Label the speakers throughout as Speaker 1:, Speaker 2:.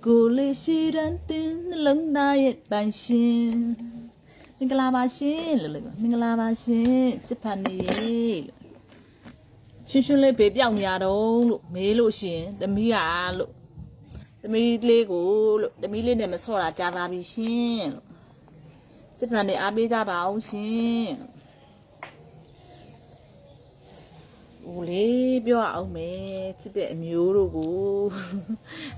Speaker 1: ကိုလေးရှိတန်းတင်းနှလုံးသားရဲ့ပန်းရှင်မင်္ဂလာပါရှင်လို့လို့မင်္ဂလာပါရှင်ချစ်ဖန်နေရေလို့ရှင်းလေးဘေးပြောက်နေရတော့လို့မေးလို့ရှင်သမီးကလို့သမီးလေးကိုလို့သမီးလေးနဲ့မဆော့တာကြားပါပြီရှင်လို့ချစ်ဖန်နေအားပေးကြပါအောင်ရှင်ဟိုလေပြောအောင်မယ်ချစ်တဲ့အမျိုးတို့ကို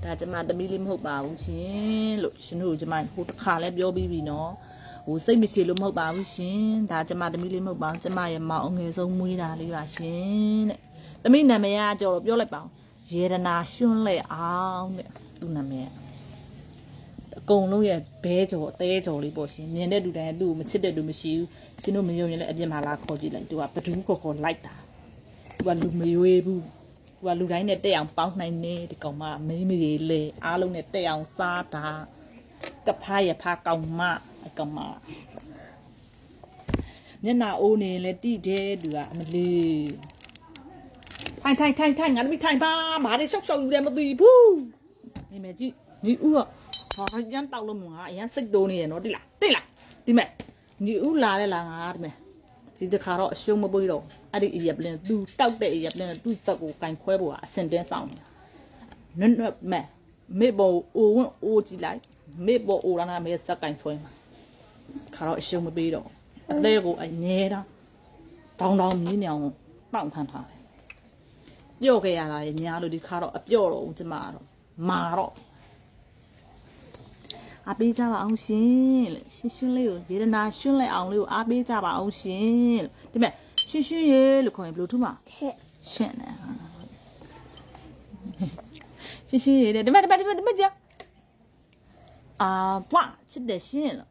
Speaker 1: ဒါကျမသမီးလေးမဟုတ်ပါဘူးရှင်လို့ရှင်တို့ကျမဟိုတစ်ခါလဲပြောပြီးပြီနော်ဟိုစိတ်မရှိလို့မဟုတ်ပါဘူးရှင်ဒါကျမသမီးလေးမဟုတ်ပါဘူးကျမရဲ့မောင်အငယ်ဆုံးမွေးတာလေးပါရှင်တဲ့သမီးနာမည်ကကြော်ပြောလိုက်ပါဦးရေဒနာရွှွန်းလဲအောင်တဲ့သူ့နာမည်အကုန်လုံးရဲ့ဘဲကြော်အသေးကြော်လေးပေါ့ရှင်မြင်တဲ့လူတိုင်းသူ့ကိုမချစ်တဲ့လူမရှိဘူးရှင်တို့မယုံရင်လည်းအပြင်မှာလာခေါ်ကြည့်လိုက်သူကဘဒူးခေါ်လိုက်တာသူကလူမရွေးဘူးသူကလူတိုင်းနဲ့တက်အောင်ပေါင်းနိုင်နေဒီကောင်မမင်းမကြီးလေအားလုံးနဲ့တက်အောင်စားတာကဖားရဖားကောင်မအကောင်မမျက်နှာအိုးနေလဲတိတယ်သူကအမလေးထိုင်ငါတို့ထိုင်ပါမာတွေရှောက်ယူတယ်မသိဘူးနေမယ်ကြည့်ညီဦးကဟာရန်တောက်လို့ငါအရန်စိတ်တိုးနေရနော်တိလားဒီမဲ့ညီဦးလာလဲလားငါဒီမဲ့ဒီတခါတော့အရှုံးမပွေးတော့အဲ့ဒီအရက်ပလင်သူတောက်တဲ့အရက်ပလင်သူစက်ကိုကင်ခွဲဖို့ကအစင်တင်းဆောင်နွတ်မဲ့မေဘောအိုးဝင်းအိုးကြည့်လိုက်မေဘောအိုးရနာမေစက်ကင်ဆွဲမှာခါတော့အရှုံးမပေးတော့အသေးကိုအငဲတာတောင်းမြင်းနေအောင်တောင့်ဖန်ထားတယ်ပြော့ခဲ့ရတာညာလို့ဒီခါတော့အပြော့တော့ဦးကျမတော့မာတော့အားပေးကြပါအောင်ရှင်လို့ရှင်းလေးကိုရေဒနာရှင်းလိုက်အောင်လေးကိုအားပေးကြပါအောင်ရှင်လို့ဒီမဲ့ရှင်းရေလို့ခေါ်ရင်ဘယ်လိုထူးမှာရှင်းနေရှင်းရေတဲ့ဒီမဲ့ကြာအာဘွားချစ်တယ်ရှင်လို့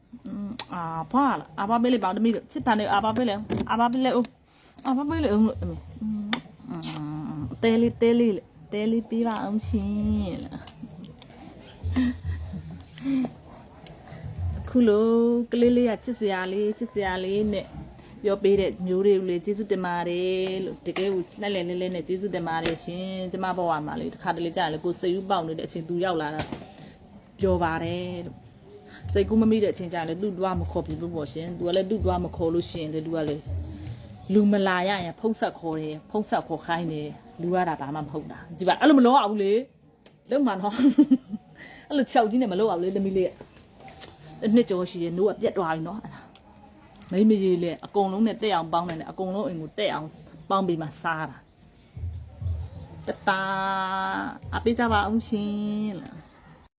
Speaker 1: အာဘွားလားအာဘပေးလိုက်ပါသမီးတို့ချစ်ဖန်နေအာဘပေးလိုက်အာဘပေးလိုက်ဦးအာဘပေးလိုက်ဦးလို့တဲလေးပေးပါအောင်ရှင်လို့ခုလိုကလေးလေးကချစ်စရာလေးနဲ့ပြောပေးတဲ့မျိုးတွေကိုလေကျေးဇူးတင်ပါတယ်လို့တကယ်ကိုလက်လဲနဲ့ကျေးဇူးတင်ပါတယ်ရှင်ကျမဘဝမှာလေတစ်ခါတလေကြာလေကိုစိတ်ဥပေါက်နေတဲ့အချိန်သူရောက်လာတာပြောပါတယ်လို့စိတ်ကူးမမိတဲ့အချိန်ကြာလေသူ့တွားမခေါ်ပြလို့ပေါ့ရှင်သူကလည်းသူ့တွားမခေါ်လို့ရှင်လေသူကလေလူမလာရရင်ဖုံးဆက်ခေါ်တယ်ဖုံးဆက်ခေါ်ခိုင်းတယ်လူရတာဘာမှမဟုတ်တာကြည့်ပါအဲ့လိုမလုပ်အောင်လေလုံးမှတော့အဲ့လို၆ကြီးနဲ့မလုပ်အောင်လေသမီးလေးနှစ်ကျော်ရှိတယ်နိုးကပြက်သွားပြီနော်မိမကြီးလေအကုန်လုံးနဲ့တက်အောင်ပေါင်းနေတယ်အကုန်လုံးအိမ်ကိုတက်အောင်ပေါင်းပြီးမှစားတာတတာအပေးကြပါအောင်ရှင်